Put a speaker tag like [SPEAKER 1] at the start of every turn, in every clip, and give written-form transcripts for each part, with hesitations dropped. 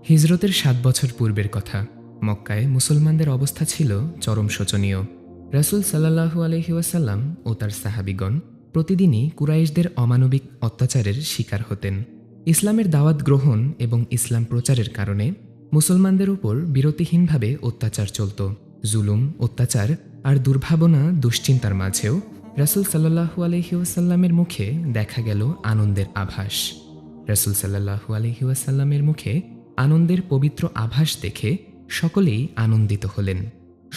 [SPEAKER 1] হিজরতের ৭ বছর পূর্বের কথা। মক্কায় মুসলমানদের অবস্থা ছিল চরম শোচনীয়। রাসূল সাল্লাল্লাহু আলাইহি ওয়াসাল্লাম ও তার সাহাবীগণ প্রতিদিনই কুরাইশদের অমানবিক অত্যাচারের শিকার হতেন। ইসলামের দাওয়াত গ্রহণ এবং ইসলাম প্রচারের কারণে মুসলমানদের উপর বিরতিহীনভাবে অত্যাচার চলত। জুলুম, অত্যাচার আর দুর্ভাবনা, দুশ্চিন্তার মাঝেও রাসূল সাল্লাল্লাহু আলাইহি ওয়াসাল্লামের মুখে দেখা গেল আনন্দের আভাস। রাসূল সাল্লাল্লাহু আলাইহি ওয়াসাল্লামের মুখে আনন্দের পবিত্র আভাস দেখে সকলেই আনন্দিত হলেন।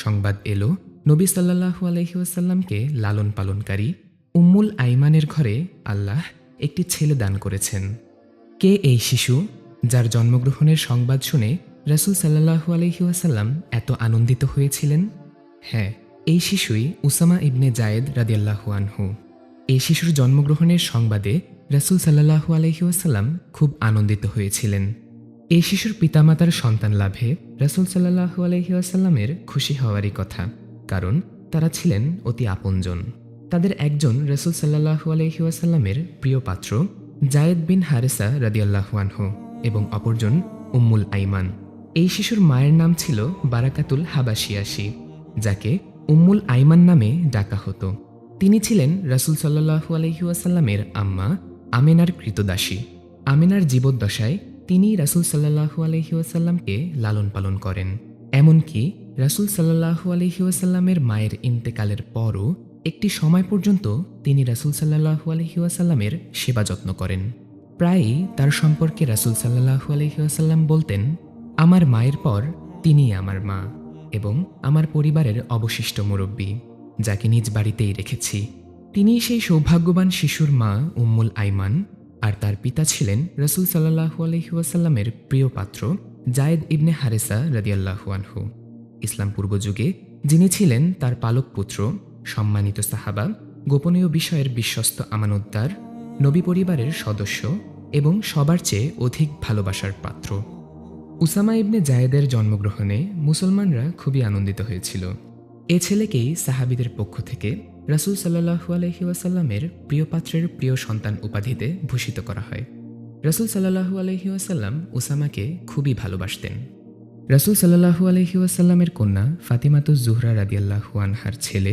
[SPEAKER 1] সংবাদ এলো, নবী সাল্লাল্লাহু আলাইহি ওয়াসাল্লামকে লালন পালনকারী উম্মুল আইমানের ঘরে আল্লাহ একটি ছেলে দান করেছেন। কে এই শিশু যার জন্মগ্রহণের সংবাদ শুনে রাসূল সাল্লাল্লাহু আলাইহি ওয়াসাল্লাম এত আনন্দিত হয়েছিলেন? হ্যাঁ, এই শিশুই উসামা ইবনে জায়েদ রাদিয়াল্লাহু আনহু। এই শিশুর জন্মগ্রহণের সংবাদে রাসূল সাল্লাল্লাহু আলাইহি ওয়াসাল্লাম খুব আনন্দিত হয়েছিলেন। এই শিশুর পিতামাতার সন্তান লাভে রাসূল সাল্লাল্লাহু আলাইহি ওয়াসাল্লামের খুশি হওয়ারই কথা, কারণ তারা ছিলেন অতি আপনজন। তাদের একজন রাসূল সাল্লাল্লাহু আলাইহি ওয়াসাল্লামের প্রিয় পাত্র জায়েদ বিন হারেসা রাদিয়াল্লাহু আনহু এবং অপরজন উম্মুল আইমান। এই শিশুর মায়ের নাম ছিল বারাকাতুল হাবাশিয়াসি, যাকে উম্মুল আইমান নামে ডাকা হতো। তিনি ছিলেন রাসূল সাল্লাল্লাহু আলাইহি ওয়াসাল্লামের আম্মা আমেনার কৃতদাসী। আমেনার জীবদ্দশায় তিনি রাসূল সাল্লাল্লাহু আলাইহি ওয়াসাল্লামকে লালন পালন করেন। এমনকি রাসূল সাল্লাল্লাহু আলাইহি ওয়াসাল্লামের মায়ের ইন্তেকালের পরও একটি সময় পর্যন্ত তিনি রাসূল সাল্লাল্লাহু আলাইহি ওয়াসাল্লামের সেবা যত্ন করেন। প্রায়ই তার সম্পর্কে রাসূল সাল্লাল্লাহু আলাইহি ওয়াসাল্লাম বলতেন, আমার মায়ের পর তিনিই আমার মা এবং আমার পরিবারের অবশিষ্ট মুরব্বী, যাকে নিজ বাড়িতেই রেখেছি। তিনি সেই সৌভাগ্যবান শিশুর মা উম্মুল আইমান, আর তার পিতা ছিলেন রাসূল সাল্লাল্লাহু আলাইহি ওয়াসাল্লামের প্রিয় পাত্র জায়েদ ইবনে হারেসা রাদিয়াল্লাহু আনহু। ইসলাম পূর্ব যুগে যিনি ছিলেন তার পালক পুত্র, সম্মানিত সাহাবা, গোপনীয় বিষয়ের বিশ্বস্ত আমানতদার, নবী পরিবারের সদস্য এবং সবার চেয়ে অধিক ভালোবাসার পাত্র। উসামা ইবনে জায়েদের জন্মগ্রহণে মুসলমানরা খুবই আনন্দিত হয়েছিল। এ ছেলেকেই সাহাবীদের পক্ষ থেকে রাসূল সাল্লাল্লাহু আলাইহি ওয়াসাল্লামের প্রিয় পাত্রের প্রিয় সন্তান উপাধিতে ভূষিত করা হয়। রাসূল সাল্লাল্লাহু আলাইহি ওয়াসাল্লাম উসামাকে খুবই ভালোবাসতেন। রাসূল সাল্লাল্লাহু আলাইহি ওয়াসাল্লামের কন্যা ফাতিমাতুজ জুহরা রাদিয়াল্লাহু আনহার ছেলে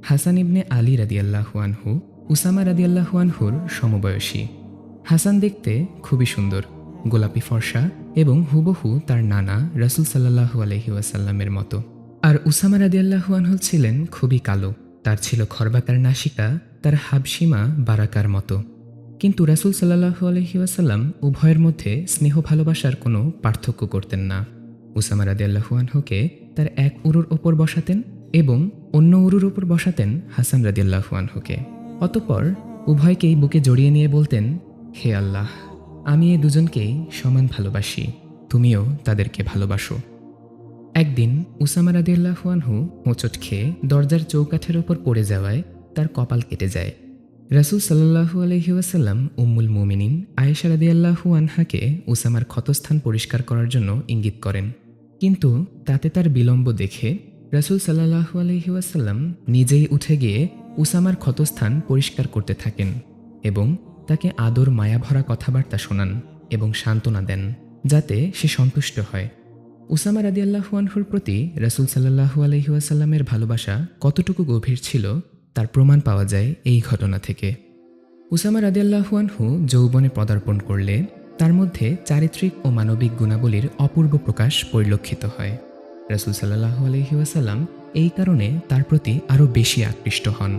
[SPEAKER 1] হাসান ইবনে আলী রাদিয়াল্লাহু আনহু উসামা রাদিয়াল্লাহু আনহুর সমবয়সী। হাসান দেখতে খুবই সুন্দর, গোলাপি ফর্সা এবং হুবহু তার নানা রাসূল সাল্লাল্লাহু আলাইহি ওয়াসাল্লামের মতো। আর উসামা রাদিয়াল্লাহু আনহু ছিলেন খুবই কালো, তার ছিল খর্বাকার নাসিকা, তার হাবশিমা বারাকার মতো। কিন্তু রাসূল সাল্লাল্লাহু আলাইহি ওয়াসাল্লাম উভয়ের মধ্যে স্নেহ ভালোবাসার কোনো পার্থক্য করতেন না। উসামা রাদিয়াল্লাহু আনহুকে তার এক উরুর ওপর বসাতেন এবং অন্য উরুর ওপর বসাতেন হাসান রাদিয়াল্লাহু আনহুকে। অতঃপর উভয়কেই বুকে জড়িয়ে নিয়ে বলতেন, হে আল্লাহ, আমি এ দুজনকেই সমান ভালোবাসি, তুমিও তাদেরকে ভালোবাসো। একদিন উসামা রাদিয়াল্লাহু আনহু হোঁচট খেয়ে দরজার চৌকাঠের ওপর পড়ে যাওয়ায় তার কপাল কেটে যায়। রাসূল সাল্লাল্লাহু আলাইহি ওয়াসাল্লাম উম্মুল মুমিনিন আয়েশা রাদিয়াল্লাহু আনহাকে উসামার ক্ষতস্থান পরিষ্কার করার জন্য ইঙ্গিত করেন, কিন্তু তাতে তার বিলম্ব দেখে রাসূল সাল্লাল্লাহু আলাইহি ওয়াসাল্লাম নিজেই উঠে গিয়ে উসামার ক্ষতস্থান পরিষ্কার করতে থাকেন এবং তাকে আদর মায়াভরা কথাবার্তা শোনান এবং সান্ত্বনা দেন, যাতে সে সন্তুষ্ট হয়। উসামা রাদিয়াল্লাহু আনহুর প্রতি রাসূল সাল্লাল্লাহু আলাইহি ওয়াসাল্লামের ভালোবাসা কতটুকু গভীর ছিল তার প্রমাণ পাওয়া যায় এই ঘটনা থেকে। উসামা রাদিয়াল্লাহু আনহু যৌবনে পদার্পণ করলে তার মধ্যে চারিত্রিক ও মানবিক গুণাবলীর অপূর্ব প্রকাশ পরিলক্ষিত হয়। রাসূল সাল্লাল্লাহু আলাইহি ওয়াসাল্লাম এই কারণে তার প্রতি আরও বেশি আকৃষ্ট হন।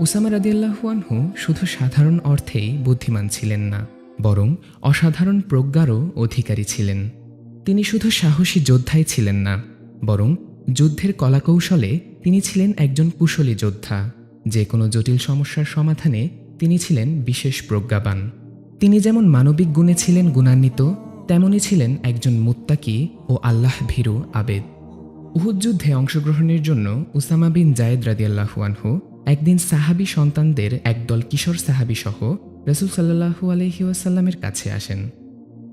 [SPEAKER 1] উসামা রাদিয়াল্লাহু আনহু শুধু সাধারণ অর্থেই বুদ্ধিমান ছিলেন না, বরং অসাধারণ প্রজ্ঞারও অধিকারী ছিলেন। তিনি শুধু সাহসী যোদ্ধাই ছিলেন না, বরং যুদ্ধের কলাকৌশলে তিনি ছিলেন একজন কুশলী যোদ্ধা। যে কোনো জটিল সমস্যার সমাধানে তিনি ছিলেন বিশেষ প্রজ্ঞাবান। তিনি যেমন মানবিক গুণে ছিলেন গুণান্বিত, তেমনি ছিলেন একজন মুত্তাকি ও আল্লাহ ভীরু আবেদ। উহুদ যুদ্ধে অংশগ্রহণের জন্য উসামা বিন জায়েদ রাদিয়াল্লাহু আনহু একদিন সাহাবী সন্তানদের একদল কিশোর সাহাবী সহ রাসূল সাল্লাল্লাহু আলাইহি ওয়াসাল্লামের কাছে আসেন।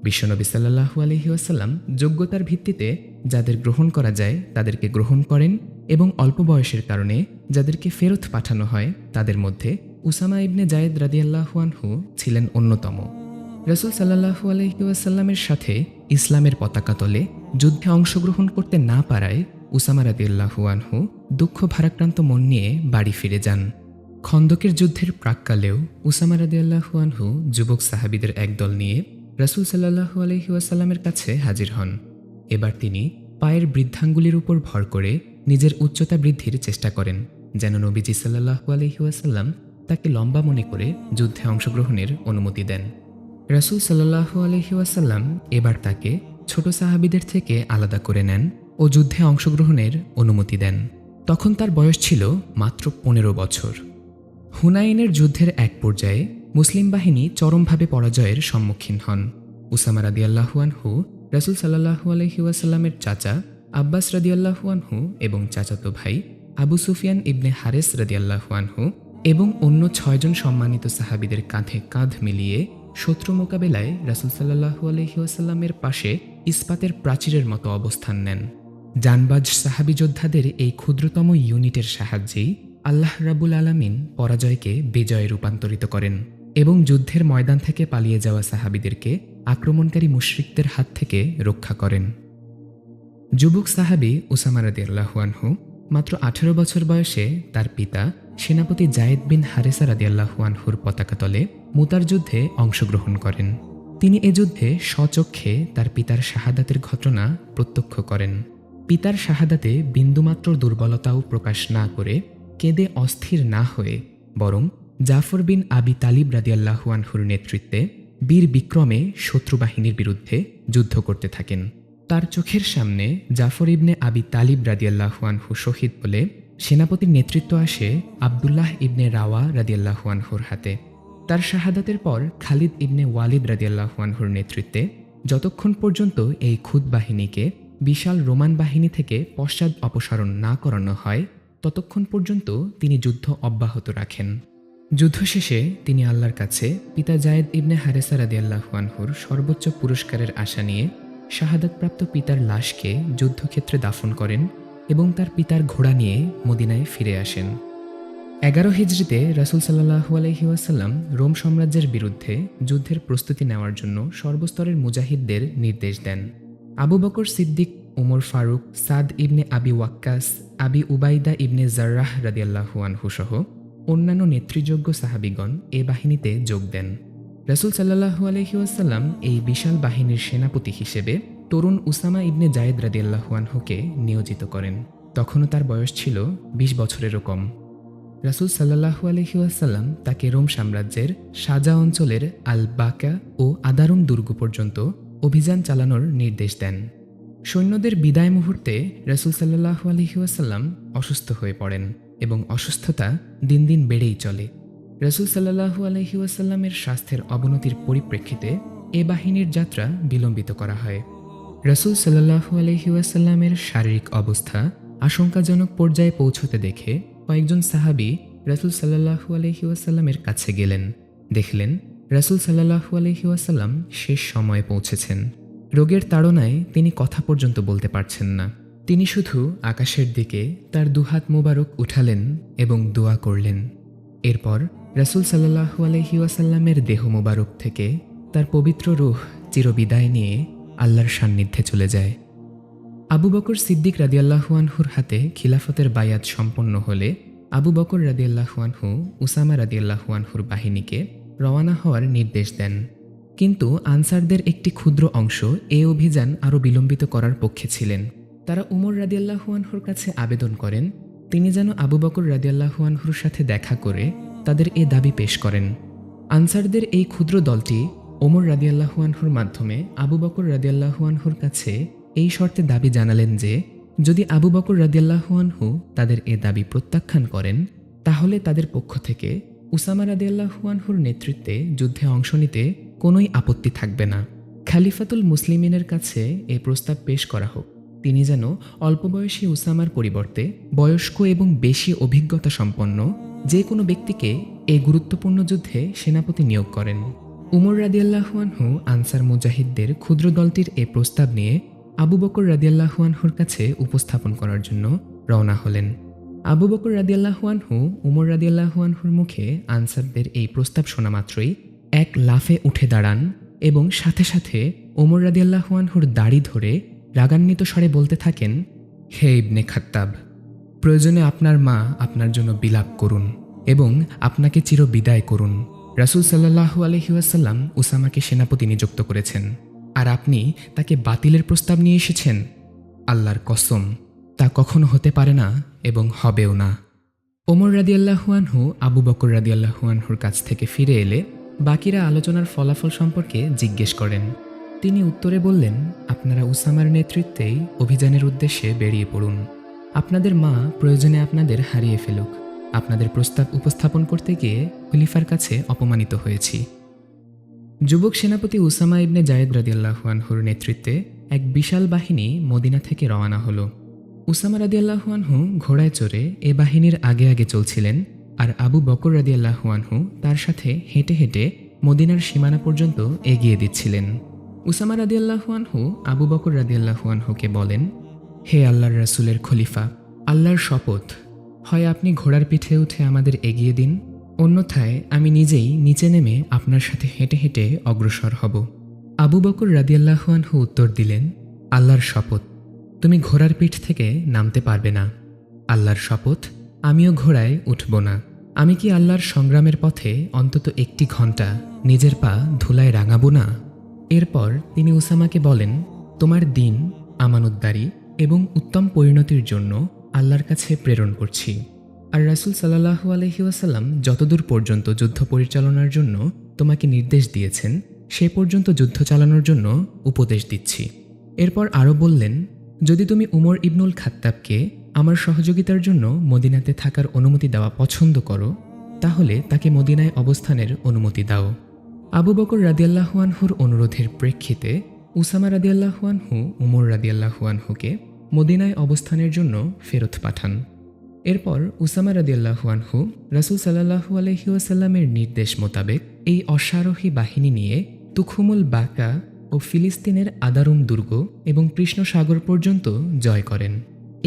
[SPEAKER 1] বিশ্বনবী সাল্লাল্লাহু আলাইহি ওয়াসাল্লাম যোগ্যতার ভিত্তিতে যাদের গ্রহণ করা যায় তাদেরকে গ্রহণ করেন এবং অল্প বয়সের কারণে যাদেরকে ফেরত পাঠানো হয় তাদের মধ্যে উসামা ইবনে জায়েদ রাদিয়াল্লাহু আনহু ছিলেন অন্যতম। রাসূল সাল্লাল্লাহু আলাইহি ওয়াসাল্লামের সাথে ইসলামের পতাকা তলে যুদ্ধে অংশগ্রহণ করতে না পারায় উসামা রাদিয়াল্লাহু আনহু দুঃখ ভারাক্রান্ত মন নিয়ে বাড়ি ফিরে যান। খন্দকের যুদ্ধের প্রাক্কালেও উসামা রাদিয়াল্লাহু আনহু যুবক সাহাবীদের একদল নিয়ে রাসূল সাল্লাল্লাহু আলাইহি ওয়াসাল্লামের কাছে হাজির হন। এবার তিনি পায়ের বৃদ্ধাঙ্গুলির উপর ভর করে নিজের উচ্চতা বৃদ্ধির চেষ্টা করেন, যেন নবীজি সাল্লাল্লাহু আলাইহি ওয়াসাল্লাম তাকে লম্বা মনে করে যুদ্ধে অংশগ্রহণের অনুমতি দেন। রাসূল সাল্লাল্লাহু আলাইহি ওয়াসাল্লাম এবার তাকে ছোট সাহাবীদের থেকে আলাদা করে নেন ও যুদ্ধে অংশগ্রহণের অনুমতি দেন। তখন তার বয়স ছিল মাত্র ১৫ বছর। হুনাইনের যুদ্ধের এক পর্যায়ে মুসলিম বাহিনী চরমভাবে পরাজয়ের সম্মুখীন হন। উসামা রাদিয়াল্লাহু আনহু রাসূল সাল্লাল্লাহু আলাইহি ওয়াসাল্লামের চাচা আব্বাস রাদিয়াল্লাহু আনহু এবং চাচাতো ভাই আবু সুফিয়ান ইবনে হারেস রাদিয়াল্লাহু আনহু এবং অন্য ৬ জন সম্মানিত সাহাবীদের কাঁধে কাঁধ মিলিয়ে শত্রু মোকাবেলায় রাসূল সাল্লাল্লাহু আলাইহি ওয়াসাল্লামের পাশে ইস্পাতের প্রাচীরের মতো অবস্থান নেন। জানবাজ সাহাবী যোদ্ধাদের এই ক্ষুদ্রতম ইউনিটের সাহায্যেই আল্লাহ রাব্বুল আলামিন পরাজয়কে বিজয়ে রূপান্তরিত করেন এবং যুদ্ধের ময়দান থেকে পালিয়ে যাওয়া সাহাবীদেরকে আক্রমণকারী মুশরিকদের হাত থেকে রক্ষা করেন। যুবক সাহাবী উসামা রাদিয়াল্লাহু আনহু মাত্র ১৮ বছর বয়সে তার পিতা সেনাপতি জায়েদ বিন হারেসা রাদিয়াল্লাহু আনহুর পতাকা তলে মুতার যুদ্ধে অংশগ্রহণ করেন। তিনি এ যুদ্ধে স্বচক্ষে তার পিতার শাহাদাতের ঘটনা প্রত্যক্ষ করেন। পিতার শাহাদাতে বিন্দুমাত্র দুর্বলতাও প্রকাশ না করে কেঁদে অস্থির না হয়ে বরং জাফর বিন আবি তালিব রাদিয়াল্লাহু আনহুর নেতৃত্বে বীর বিক্রমে শত্রুবাহিনীর বিরুদ্ধে যুদ্ধ করতে থাকেন। তার চোখের সামনে জাফর ইবনে আবি তালিব রাদিয়াল্লাহু আনহু শহীদ বলে সেনাপতির নেতৃত্ব আসে আবদুল্লাহ ইবনে রাওয়া রাদিয়াল্লাহু আনহুর হাতে। তার শাহাদাতের পর খালিদ ইবনে ওয়ালিদ রাদিয়াল্লাহু আনহুর নেতৃত্বে যতক্ষণ পর্যন্ত এই খুদ বাহিনীকে বিশাল রোমান বাহিনী থেকে পশ্চাৎ অপসারণ না করানো হয় ততক্ষণ পর্যন্ত তিনি যুদ্ধ অব্যাহত রাখেন। যুদ্ধ শেষে তিনি আল্লাহর কাছে পিতা জায়েদ ইবনে হারেসা রাদিয়াল্লাহু আনহুর সর্বোচ্চ পুরস্কারের আশা নিয়ে শাহাদাতপ্রাপ্ত পিতার লাশকে যুদ্ধক্ষেত্রে দাফন করেন এবং তার পিতার ঘোড়া নিয়ে মদিনায় ফিরে আসেন। ১১ হিজরিতে রাসূল সাল্লাল্লাহু আলাইহি ওয়াসাল্লাম রোম সাম্রাজ্যের বিরুদ্ধে যুদ্ধের প্রস্তুতি নেওয়ার জন্য সর্বস্তরের মুজাহিদদের নির্দেশ দেন। আবু বকর সিদ্দিক, উমর ফারুক, সাদ ইবনে আবি ওয়াক্কাস, আবি উবাইদা ইবনে জাররাহ রাদিয়াল্লাহু আনহু সহ অন্যান্য নেতৃযোগ্য সাহাবীগণ এ বাহিনীতে যোগ দেন। রাসূল সাল্লাল্লাহু আলাইহি ওয়াসাল্লাম এই বিশাল বাহিনীর সেনাপতি হিসেবে তরুণ উসামা ইবনে জায়েদ রাদিয়াল্লাহু আনহুকে নিয়োজিত করেন। তখনও তার বয়স ছিল ২০ বছরেরও কম। রাসূল সাল্লাল্লাহু আলাইহি ওয়াসাল্লাম তাকে রোম সাম্রাজ্যের সাজা অঞ্চলের আল বাকা ও আদারুম দুর্গ পর্যন্ত অভিযান চালানোর নির্দেশ দেন। সৈন্যদের বিদায় মুহূর্তে রাসূল সাল্লাল্লাহু আলাইহি ওয়াসাল্লাম অসুস্থ হয়ে পড়েন এবং অসুস্থতা দিন দিন বেড়েই চলে। রাসূল সাল্লাল্লাহু আলাইহি ওয়াসাল্লামের স্বাস্থ্যের অবনতির পরিপ্রেক্ষিতে এ বাহিনীর যাত্রা বিলম্বিত করা হয়। রাসূল সাল্লাল্লাহু আলাইহি ওয়াসাল্লামের শারীরিক অবস্থা আশঙ্কাজনক পর্যায়ে পৌঁছতে দেখে কয়েকজন সাহাবী রাসূল সাল্লাল্লাহু আলাইহি ওয়াসাল্লামের কাছে গেলেন। দেখলেন রাসূল সাল্লাল্লাহু আলাইহি ওয়াসাল্লাম শেষ সময়ে পৌঁছেছেন। রোগের তাড়নায় তিনি কথা পর্যন্ত বলতে পারছেন না। তিনি শুধু আকাশের দিকে তার দুহাত মোবারক উঠালেন এবং দোয়া করলেন। এরপর রাসূল সাল্লাল্লাহু আলাইহি ওয়াসাল্লামের দেহ মোবারক থেকে তার পবিত্র রূহ চিরবিদায় নিয়ে আল্লাহর সান্নিধ্যে চলে যায়। আবু বকর সিদ্দিক রাদিয়াল্লাহু আনহুর হাতে খিলাফতের বায়াত সম্পন্ন হলে আবু বকর রাদিয়াল্লাহু আনহু উসামা রাদিয়াল্লাহু আনহুর বাহিনীকে রওয়ানা হওয়ার নির্দেশ দেন। কিন্তু আনসারদের একটি ক্ষুদ্র অংশ এ অভিযান আরও বিলম্বিত করার পক্ষে ছিলেন। তারা উমর রাদিয়াল্লাহু আনহুর কাছে আবেদন করেন তিনি যেন আবু বকর রাদিয়াল্লাহু আনহুর সাথে দেখা করে তাদের এ দাবি পেশ করেন। আনসারদের এই ক্ষুদ্র দলটি ওমর রাদিয়াল্লাহু আনহুর মাধ্যমে আবু বকর রাদিয়াল্লাহু আনহুর কাছে এই শর্তে দাবি জানালেন যে যদি আবু বকর রাদিয়াল্লাহু আনহু তাদের এ দাবি প্রত্যাখ্যান করেন তাহলে তাদের পক্ষ থেকে উসামা রাদিয়াল্লাহু আনহুর নেতৃত্বে যুদ্ধে অংশ নিতে কোনোই আপত্তি থাকবে না। খলিফাতুল মুসলিমিনের কাছে এ প্রস্তাব পেশ করা হোক তিনি যেন অল্প বয়সী উসামার পরিবর্তে বয়স্ক এবং বেশি অভিজ্ঞতা সম্পন্ন যে কোনো ব্যক্তিকে এই গুরুত্বপূর্ণ যুদ্ধে সেনাপতি নিয়োগ করেন। উমর রাদিয়াল্লাহু আনহু আনসার মুজাহিদদের ক্ষুদ্র দলটির এ প্রস্তাব নিয়ে আবু বকর রাদিয়াল্লাহু আনহুর কাছে উপস্থাপন করার জন্য রওনা হলেন। আবু বকর রাদিয়াল্লাহু আনহু উমর রাদিয়াল্লাহু আনহুর মুখে আনসারদের এই প্রস্তাব শোনা মাত্রই এক লাফে উঠে দাঁড়ান এবং সাথে সাথে ওমর রাদিয়াল্লাহু আনহুর দাড়ি ধরে রাগান্বিত স্বরে বলতে থাকেন, হে ইবনে খাত্তাব, প্রয়োজনে আপনার মা আপনার জন্য বিলাপ করুন এবং আপনাকে চিরবিদায় করুন। রাসূল সাল্লাল্লাহু আলাইহি ওয়াসাল্লাম উসামাকে সেনাপতি নিযুক্ত করেছেন, আর আপনি তাকে বাতিলের প্রস্তাব নিয়ে এসেছেন। আল্লাহর কসম, তা কখনো হতে পারে না এবং হবেও না। ওমর রাদিয়াল্লাহু আনহু আবু বকর রাদিয়াল্লাহু আনহুর কাছ থেকে ফিরে এলে বাকিরা আলোচনার ফলাফল সম্পর্কে জিজ্ঞেস করেন। তিনি উত্তরে বললেন, আপনারা উসামার নেতৃত্বেই অভিযানের উদ্দেশ্যে বেরিয়ে পড়ুন। আপনাদের মা প্রয়োজনে আপনাদের হারিয়ে ফেলুক। আপনাদের প্রস্তাব উপস্থাপন করতে গিয়ে খলিফার কাছে অপমানিত হয়েছি। যুবক সেনাপতি উসামা ইবনে জায়েদ রাদিয়াল্লাহু আনহুর নেতৃত্বে এক বিশাল বাহিনী মদিনা থেকে রওনা হলো। উসামা রাদিয়াল্লাহু আনহু ঘোড়ায় চড়ে এ বাহিনীর আগে আগে চলছিলেন, আর আবু বকর রাদিয়াল্লাহু আনহু তার সাথে হেঁটে হেঁটে মদিনার সীমানা পর্যন্ত এগিয়ে দিচ্ছিলেন। উসামা রাদিয়াল্লাহু আনহু আবু বকর রাদিয়াল্লাহু আনহুকে বলেন, হে আল্লাহর রাসূলের খলিফা, আল্লাহর শপথ, হয় আপনি ঘোড়ার পিঠে উঠে আমাদের এগিয়ে দিন, অন্যথায় আমি নিজেই নিচে নেমে আপনার সাথে হেঁটে হেঁটে অগ্রসর হব। আবু বকর রাদিয়াল্লাহু আনহু উত্তর দিলেন, আল্লাহর শপথ, তুমি ঘোড়ার পিঠ থেকে নামতে পারবে না। আল্লাহর শপথ, আমিও ঘোড়ায় উঠব না। আমি কি আল্লাহর সংগ্রামের পথে অন্তত একটি ঘন্টা নিজের পা ধুলায় রাঙাবো না? এরপর তিনি উসামাকে বলেন, তোমার দিন, আমানতদারি এবং উত্তম পরিণতির জন্য আল্লাহর কাছে প্রেরণ করছি। আর রাসূল সাল্লাল্লাহু আলাইহি ওয়াসাল্লাম যতদূর পর্যন্ত যুদ্ধ পরিচালনার জন্য তোমাকে নির্দেশ দিয়েছেন, সে পর্যন্ত যুদ্ধ চালানোর জন্য উপদেশ দিচ্ছি। এরপর আরও বললেন, যদি তুমি উমর ইবনুল খাত্তাবকে আমার সহযোগিতার জন্য মদিনাতে থাকার অনুমতি দেওয়া পছন্দ করো, তাহলে তাকে মদিনায় অবস্থানের অনুমতি দাও। আবু বকর রাদিয়াল্লাহু আনহুর অনুরোধের প্রেক্ষিতে উসামা রাদিয়াল্লাহু আনহু উমর রাদিয়াল্লাহু আনহুকে মদিনায় অবস্থানের জন্য ফেরত পাঠান। এরপর উসামা রাদিয়াল্লাহু আনহু রাসূল সাল্লাল্লাহু আলাইহি ওয়াসাল্লামের নির্দেশ মোতাবেক এই অশ্বারোহী বাহিনী নিয়ে তুখুমুল বাকা ও ফিলিস্তিনের আদারুম দুর্গ এবং কৃষ্ণ সাগর পর্যন্ত জয় করেন।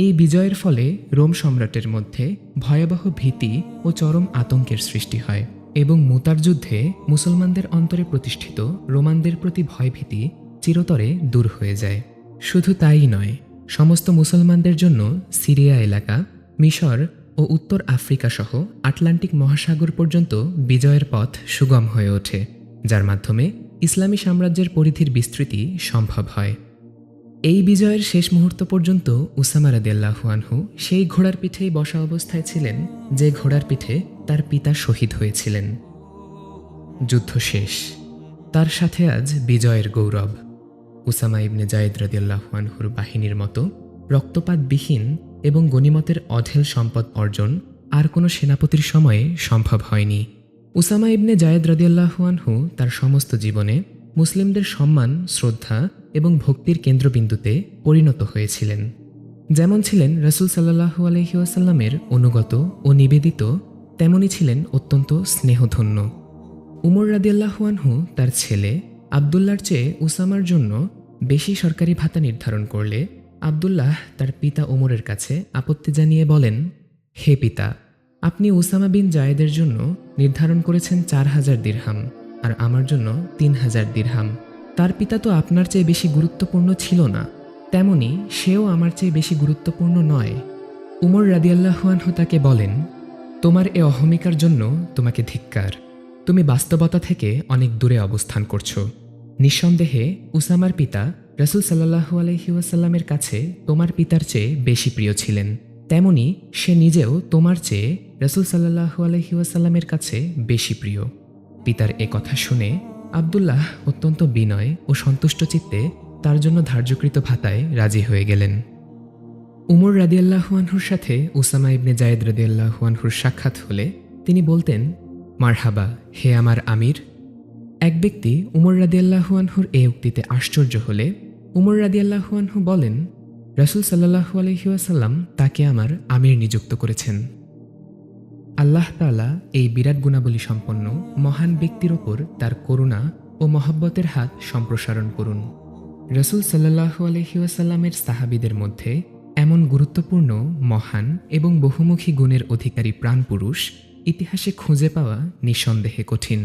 [SPEAKER 1] এই বিজয়ের ফলে রোম সম্রাটের মধ্যে ভয়াবহ ভীতি ও চরম আতঙ্কের সৃষ্টি হয় এবং মুতার যুদ্ধে মুসলমানদের অন্তরে প্রতিষ্ঠিত রোমানদের প্রতি ভয়ভীতি চিরতরে দূর হয়ে যায়। শুধু তাই নয়, সমস্ত মুসলমানদের জন্য সিরিয়া এলাকা, মিশর ও উত্তর আফ্রিকা সহ আটলান্টিক মহাসাগর পর্যন্ত বিজয়ের পথ সুগম হয়ে ওঠে, যার মাধ্যমে ইসলামী সাম্রাজ্যের পরিধির বিস্তৃতি সম্ভব হয়। এই বিজয়ের শেষ মুহূর্ত পর্যন্ত উসামা রাদিয়াল্লাহু আনহু সেই ঘোড়ার পিঠেই বসা অবস্থায় ছিলেন যে ঘোড়ার পিঠে তার পিতা শহীদ হয়েছিলেন। যুদ্ধ শেষ, তার সাথে আজ বিজয়ের গৌরব। উসামা ইবনে জায়েদ রাদিয়াল্লাহু আনহুর বাহিনীর মতো রক্তপাতবিহীন এবং গনিমতের অঢেল সম্পদ অর্জন আর কোনো সেনাপতির সময়ে সম্ভব হয়নি। উসামা ইবনে জায়েদ রাদিয়াল্লাহু আনহু তার সমস্ত জীবনে মুসলিমদের সম্মান, শ্রদ্ধা এবং ভক্তির কেন্দ্রবিন্দুতে পরিণত হয়েছিলেন। যেমন ছিলেন রাসূল সাল্লাল্লাহু আলাইহি ওয়াসাল্লামের অনুগত ও নিবেদিত, তেমনি ছিলেন অত্যন্ত স্নেহধন্য। উমর রাদিয়াল্লাহু আনহু তার ছেলে আবদুল্লাহর চেয়ে উসামার জন্য বেশি সরকারি ভাতা নির্ধারণ করলে আবদুল্লাহ তার পিতা ওমরের কাছে আপত্তি জানিয়ে বলেন, হে পিতা, আপনি উসামা বিন জায়েদের জন্য নির্ধারণ করেছেন 4000 দিরহাম আর আমার জন্য 3000 দিরহাম। তার পিতা তো আপনার চেয়ে বেশি গুরুত্বপূর্ণ ছিল না, তেমনি সেও আমার চেয়ে বেশি গুরুত্বপূর্ণ নয়। উমর রাদিয়াল্লাহু আনহু তাকে বলেন, তোমার এ অহমিকার জন্য তোমাকে ধিক্কার। তুমি বাস্তবতা থেকে অনেক দূরে অবস্থান করছো। নিঃসন্দেহে উসামার পিতা রাসূল সাল্লাল্লাহু আলাইহি ওয়াসাল্লামের কাছে তোমার পিতার চেয়ে বেশি প্রিয় ছিলেন, তেমনি সে নিজেও তোমার চেয়ে রাসূল সাল্লাল্লাহু আলাইহি ওয়াসাল্লামের কাছে বেশি প্রিয়। পিতার এ কথা শুনে আবদুল্লাহ অত্যন্ত বিনয় ও সন্তুষ্ট চিত্তে তার জন্য ধার্যকৃত ভাতায় রাজি হয়ে গেলেন। উমর রাদিয়াল্লাহু আনহুর সাথে উসামা ইবনে জায়েদ রাদিয়াল্লাহু আনহুর সাক্ষাৎ হলে তিনি বলতেন, মারহাবা হে আমার আমির। এক ব্যক্তি উমর রাদিয়াল্লাহু আনহুর এই উক্তিতে আশ্চর্য হলে উমর রাদিয়াল্লাহু আনহু বলেন, রাসূল সাল্লাল্লাহু আলাইহি ওয়াসাল্লাম তাকে আমার আমির নিযুক্ত করেছেন। আল্লাহ তাআলা এই বিরাট গুণাবলী সম্পন্ন মহান ব্যক্তির ওপর তার করুণা ও মহব্বতের হাত সম্প্রসারণ করুন। রাসূল সাল্লাল্লাহু আলাইহি ওয়াসাল্লামের সাহাবীদের মধ্যে এমন গুরুত্বপূর্ণ, মহান এবং বহুমুখী গুণের অধিকারী প্রাণপুরুষ ইতিহাসে খুঁজে পাওয়া নিঃসন্দেহে কঠিন।